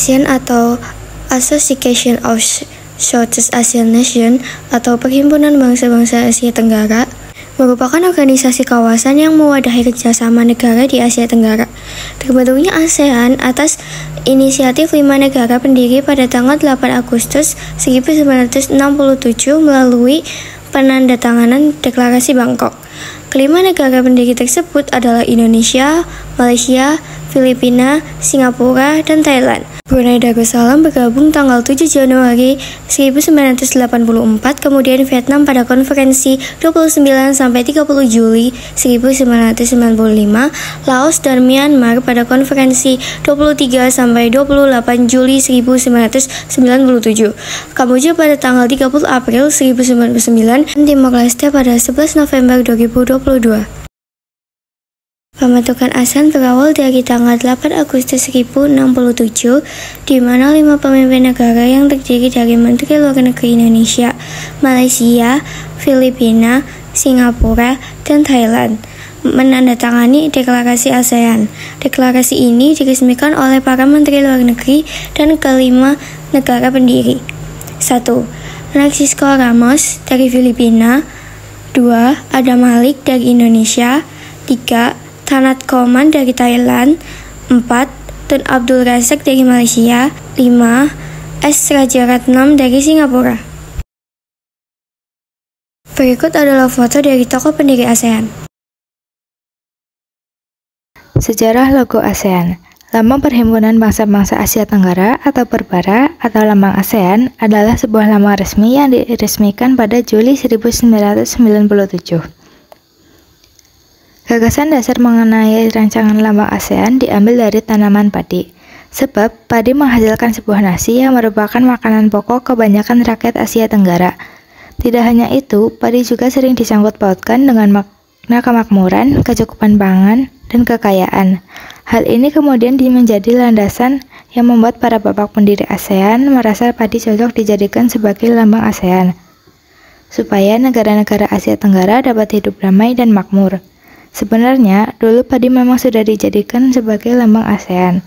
ASEAN atau Association of Southeast Asian Nations atau Perhimpunan Bangsa-Bangsa Asia Tenggara merupakan organisasi kawasan yang mewadahi kerjasama negara di Asia Tenggara. Terbentuknya ASEAN atas inisiatif 5 negara pendiri pada tanggal 8 Agustus 1967 melalui penandatanganan Deklarasi Bangkok. Kelima negara pendiri tersebut adalah Indonesia, Malaysia, Filipina, Singapura, dan Thailand. Brunei Darussalam bergabung tanggal 7 Januari 1984, kemudian Vietnam pada konferensi 29 sampai 30 Juli 1995, Laos dan Myanmar pada konferensi 23 sampai 28 Juli 1997, Kamboja pada tanggal 30 April 1999, dan Timor Leste pada 11 November 2022. Pembentukan ASEAN berawal dari tanggal 8 Agustus 1067, di mana 5 pemimpin negara yang terdiri dari Menteri Luar Negeri Indonesia, Malaysia, Filipina, Singapura, dan Thailand menandatangani Deklarasi ASEAN. Deklarasi ini diresmikan oleh para Menteri Luar Negeri dan kelima negara pendiri. 1. Francisco Ramos dari Filipina. 2. Adam Malik dari Indonesia. 3. Thanat Khoman dari Thailand. 4. Tun Abdul Razak dari Malaysia. 5. S. Rajaratnam dari Singapura. Berikut adalah foto dari tokoh pendiri ASEAN. Sejarah logo ASEAN. Lambang Perhimpunan Bangsa-Bangsa Asia Tenggara atau Perbara atau lambang ASEAN adalah sebuah lambang resmi yang diresmikan pada Juli 1997. Gagasan dasar mengenai rancangan lambang ASEAN diambil dari tanaman padi, sebab padi menghasilkan sebuah nasi yang merupakan makanan pokok kebanyakan rakyat Asia Tenggara. Tidak hanya itu, padi juga sering disangkut pautkan dengan makna kemakmuran, kecukupan pangan, dan kekayaan. Hal ini kemudian menjadi landasan yang membuat para bapak pendiri ASEAN merasa padi cocok dijadikan sebagai lambang ASEAN, supaya negara-negara Asia Tenggara dapat hidup damai dan makmur. Sebenarnya, dulu padi memang sudah dijadikan sebagai lambang ASEAN.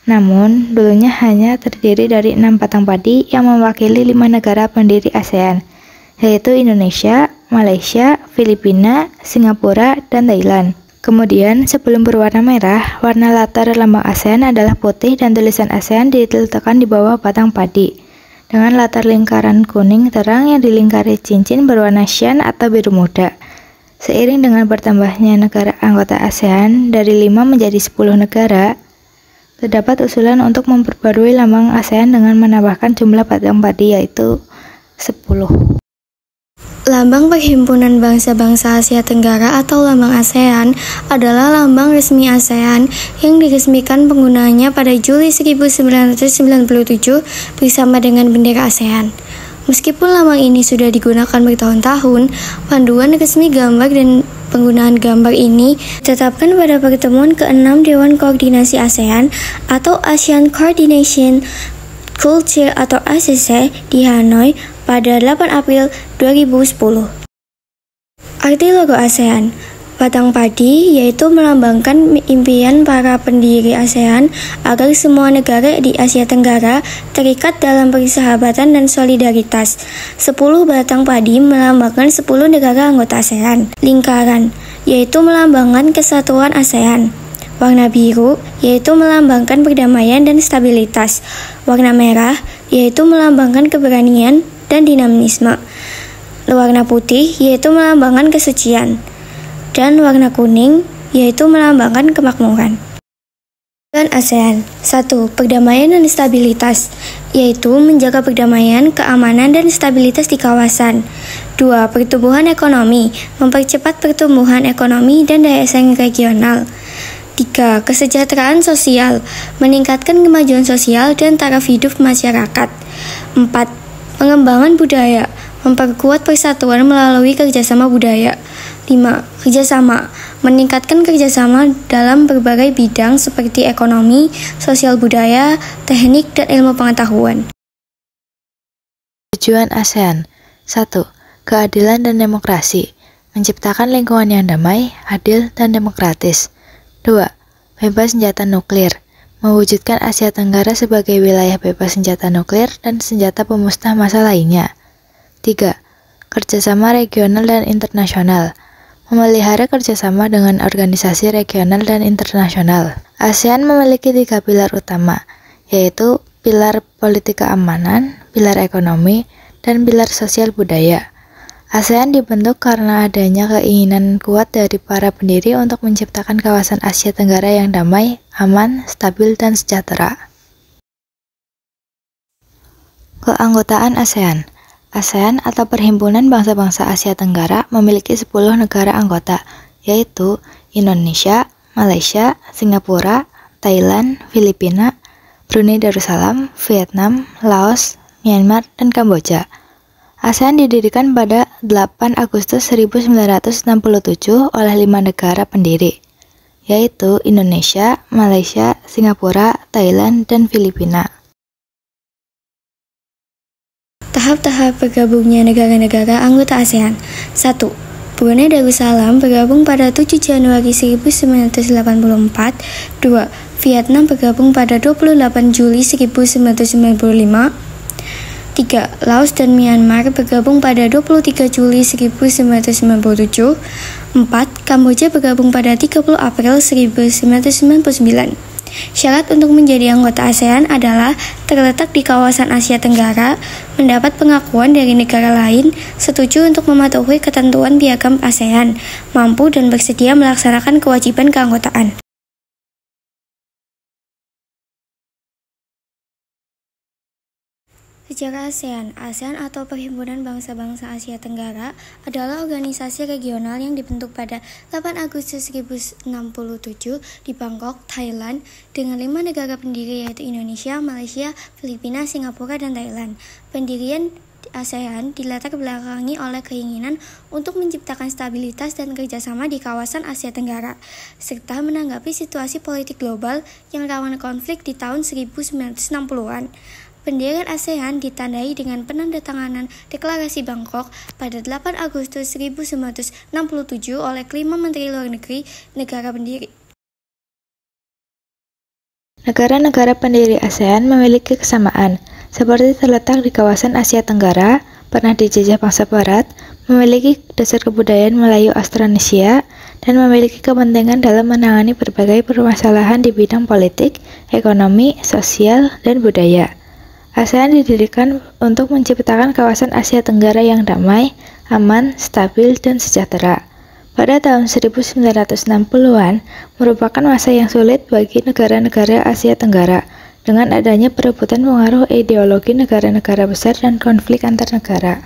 Namun, dulunya hanya terdiri dari 6 batang padi yang mewakili 5 negara pendiri ASEAN, yaitu Indonesia, Malaysia, Filipina, Singapura, dan Thailand. Kemudian, sebelum berwarna merah, warna latar lambang ASEAN adalah putih dan tulisan ASEAN diletakkan di bawah batang padi, dengan latar lingkaran kuning terang yang dilingkari cincin berwarna cyan atau biru muda. Seiring dengan bertambahnya negara anggota ASEAN dari 5 menjadi 10 negara, terdapat usulan untuk memperbarui lambang ASEAN dengan menambahkan jumlah batang padi yaitu 10. Lambang Perhimpunan Bangsa-Bangsa Asia Tenggara atau lambang ASEAN adalah lambang resmi ASEAN yang diresmikan penggunaannya pada Juli 1997 bersama dengan bendera ASEAN. Meskipun lambang ini sudah digunakan bertahun-tahun, panduan resmi gambar dan penggunaan gambar ini ditetapkan pada pertemuan ke-6 Dewan Koordinasi ASEAN atau ASEAN Coordination Culture atau ACC di Hanoi pada 8 April 2010. Arti logo ASEAN. Batang padi yaitu melambangkan impian para pendiri ASEAN agar semua negara di Asia Tenggara terikat dalam persahabatan dan solidaritas. 10 batang padi melambangkan 10 negara anggota ASEAN. Lingkaran yaitu melambangkan kesatuan ASEAN. Warna biru yaitu melambangkan perdamaian dan stabilitas. Warna merah yaitu melambangkan keberanian dan dinamisme. Warna putih yaitu melambangkan kesucian. Dan warna kuning yaitu melambangkan kemakmuran. Dan ASEAN. 1. Perdamaian dan stabilitas, yaitu menjaga perdamaian, keamanan, dan stabilitas di kawasan. 2. Pertumbuhan ekonomi, mempercepat pertumbuhan ekonomi dan daya saing regional. 3. Kesejahteraan sosial, meningkatkan kemajuan sosial dan taraf hidup masyarakat. 4. Pengembangan budaya, memperkuat persatuan melalui kerjasama budaya. 5. Kerjasama. Meningkatkan kerjasama dalam berbagai bidang seperti ekonomi, sosial budaya, teknik, dan ilmu pengetahuan. Tujuan ASEAN. 1. Keadilan dan demokrasi. Menciptakan lingkungan yang damai, adil, dan demokratis. 2. Bebas senjata nuklir. Mewujudkan Asia Tenggara sebagai wilayah bebas senjata nuklir dan senjata pemusnah massa lainnya. 3. Kerjasama regional dan internasional. Memelihara kerjasama dengan organisasi regional dan internasional. ASEAN memiliki 3 pilar utama, yaitu pilar politik keamanan, pilar ekonomi, dan pilar sosial budaya. ASEAN dibentuk karena adanya keinginan kuat dari para pendiri untuk menciptakan kawasan Asia Tenggara yang damai, aman, stabil, dan sejahtera. Keanggotaan ASEAN. ASEAN atau Perhimpunan Bangsa-Bangsa Asia Tenggara memiliki 10 negara anggota, yaitu Indonesia, Malaysia, Singapura, Thailand, Filipina, Brunei Darussalam, Vietnam, Laos, Myanmar, dan Kamboja. ASEAN didirikan pada 8 Agustus 1967 oleh 5 negara pendiri, yaitu Indonesia, Malaysia, Singapura, Thailand, dan Filipina. Tahap-tahap bergabungnya negara-negara anggota ASEAN. 1. Brunei Darussalam bergabung pada 7 Januari 1984. 2. Vietnam bergabung pada 28 Juli 1995. 3. Laos dan Myanmar bergabung pada 23 Juli 1997. 4. Kamboja bergabung pada 30 April 1999. Syarat untuk menjadi anggota ASEAN adalah terletak di kawasan Asia Tenggara, mendapat pengakuan dari negara lain, setuju untuk mematuhi ketentuan piagam ASEAN, mampu dan bersedia melaksanakan kewajiban keanggotaan. Sejarah ASEAN. ASEAN atau Perhimpunan Bangsa-Bangsa Asia Tenggara adalah organisasi regional yang dibentuk pada 8 Agustus 1967 di Bangkok, Thailand, dengan 5 negara pendiri yaitu Indonesia, Malaysia, Filipina, Singapura, dan Thailand. Pendirian ASEAN dilatar belakangi oleh keinginan untuk menciptakan stabilitas dan kerjasama di kawasan Asia Tenggara, serta menanggapi situasi politik global yang rawan konflik di tahun 1960-an. Pendirian ASEAN ditandai dengan penandatanganan Deklarasi Bangkok pada 8 Agustus 1967 oleh kelima Menteri Luar Negeri negara pendiri. Negara-negara pendiri ASEAN memiliki kesamaan, seperti terletak di kawasan Asia Tenggara, pernah dijajah bangsa Barat, memiliki dasar kebudayaan Melayu Austronesia, dan memiliki kepentingan dalam menangani berbagai permasalahan di bidang politik, ekonomi, sosial, dan budaya. ASEAN didirikan untuk menciptakan kawasan Asia Tenggara yang damai, aman, stabil, dan sejahtera. Pada tahun 1960-an merupakan masa yang sulit bagi negara-negara Asia Tenggara dengan adanya perebutan pengaruh ideologi negara-negara besar dan konflik antar negara.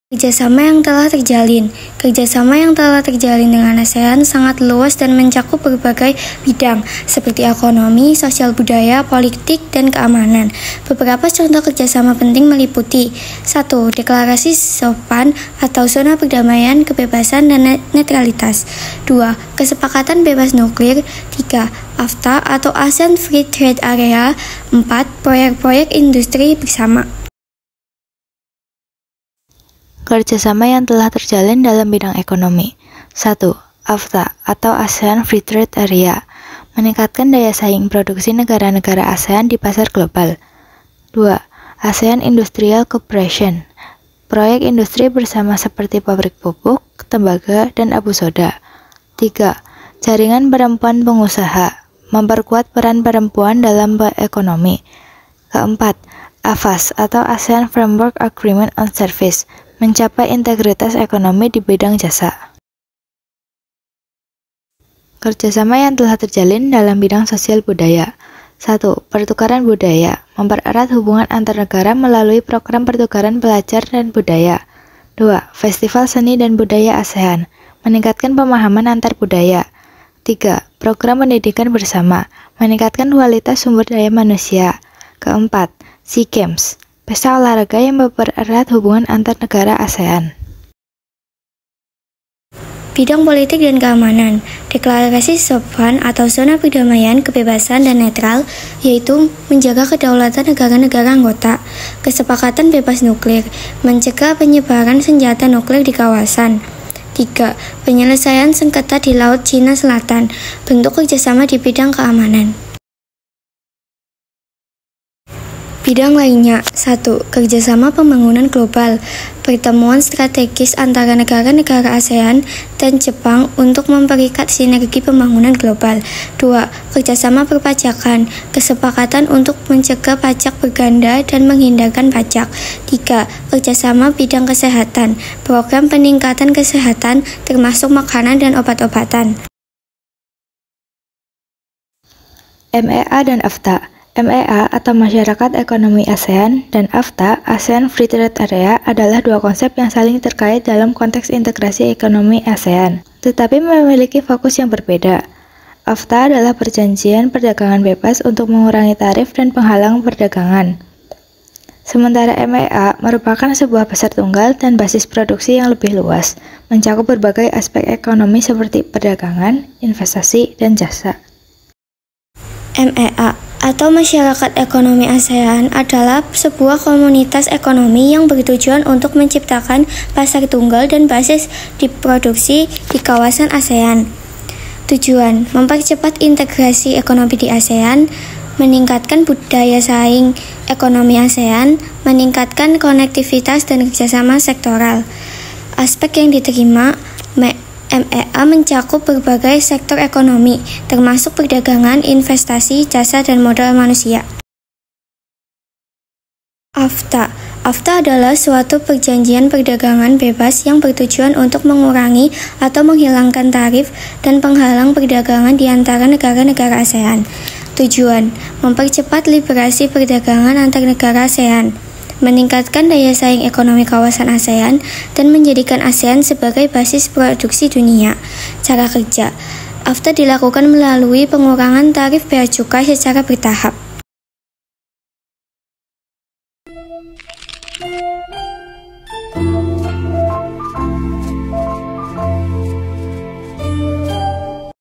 Kerjasama yang telah terjalin. Kerjasama yang telah terjalin dengan ASEAN sangat luas dan mencakup berbagai bidang, seperti ekonomi, sosial budaya, politik, dan keamanan. Beberapa contoh kerjasama penting meliputi 1. Deklarasi SOPAN atau Zona Perdamaian, Kebebasan, dan Netralitas. 2. Kesepakatan Bebas Nuklir. 3. AFTA atau ASEAN Free Trade Area. 4. Proyek-proyek industri bersama. Kerjasama yang telah terjalin dalam bidang ekonomi. 1. AFTA atau ASEAN Free Trade Area, meningkatkan daya saing produksi negara-negara ASEAN di pasar global. 2. ASEAN Industrial Cooperation, proyek industri bersama seperti pabrik pupuk, tembaga, dan abu soda. 3. Jaringan perempuan pengusaha, memperkuat peran perempuan dalam ekonomi. 4. AFAS atau ASEAN Framework Agreement on Service, mencapai integritas ekonomi di bidang jasa. Kerjasama yang telah terjalin dalam bidang sosial budaya. 1. Pertukaran budaya, mempererat hubungan antar negara melalui program pertukaran pelajar dan budaya. 2. Festival seni dan budaya ASEAN, meningkatkan pemahaman antar budaya. 3. Program pendidikan bersama, meningkatkan kualitas sumber daya manusia. 4. SEA Games, pesta olahraga yang mempererat hubungan antar negara ASEAN. Bidang politik dan keamanan, deklarasi SOPAN atau zona perdamaian, kebebasan, dan netral, yaitu menjaga kedaulatan negara-negara anggota. Kesepakatan bebas nuklir, mencegah penyebaran senjata nuklir di kawasan. 3. Penyelesaian sengketa di Laut Cina Selatan, bentuk kerjasama di bidang keamanan. Bidang lainnya. 1. Kerjasama pembangunan global, pertemuan strategis antara negara-negara ASEAN dan Jepang untuk memperikat sinergi pembangunan global. 2. Kerjasama perpajakan, kesepakatan untuk mencegah pajak berganda dan menghindarkan pajak. 3. Kerjasama bidang kesehatan, program peningkatan kesehatan termasuk makanan dan obat-obatan. MEA dan AFTA. MEA atau Masyarakat Ekonomi ASEAN dan AFTA, ASEAN Free Trade Area, adalah dua konsep yang saling terkait dalam konteks integrasi ekonomi ASEAN, tetapi memiliki fokus yang berbeda. AFTA adalah perjanjian perdagangan bebas untuk mengurangi tarif dan penghalang perdagangan. Sementara MEA merupakan sebuah pasar tunggal dan basis produksi yang lebih luas, mencakup berbagai aspek ekonomi seperti perdagangan, investasi, dan jasa. MEA atau Masyarakat Ekonomi ASEAN adalah sebuah komunitas ekonomi yang bertujuan untuk menciptakan pasar tunggal dan basis diproduksi di kawasan ASEAN. Tujuan: mempercepat integrasi ekonomi di ASEAN, meningkatkan budaya saing ekonomi ASEAN, meningkatkan konektivitas dan kerjasama sektoral. Aspek yang diterima MEA mencakup berbagai sektor ekonomi, termasuk perdagangan, investasi, jasa, dan modal manusia. AFTA adalah suatu perjanjian perdagangan bebas yang bertujuan untuk mengurangi atau menghilangkan tarif dan penghalang perdagangan di antara negara-negara ASEAN. Tujuan: mempercepat liberasi perdagangan antar negara ASEAN, meningkatkan daya saing ekonomi kawasan ASEAN, dan menjadikan ASEAN sebagai basis produksi dunia. Cara kerja: AFTA dilakukan melalui pengurangan tarif bea cukai secara bertahap.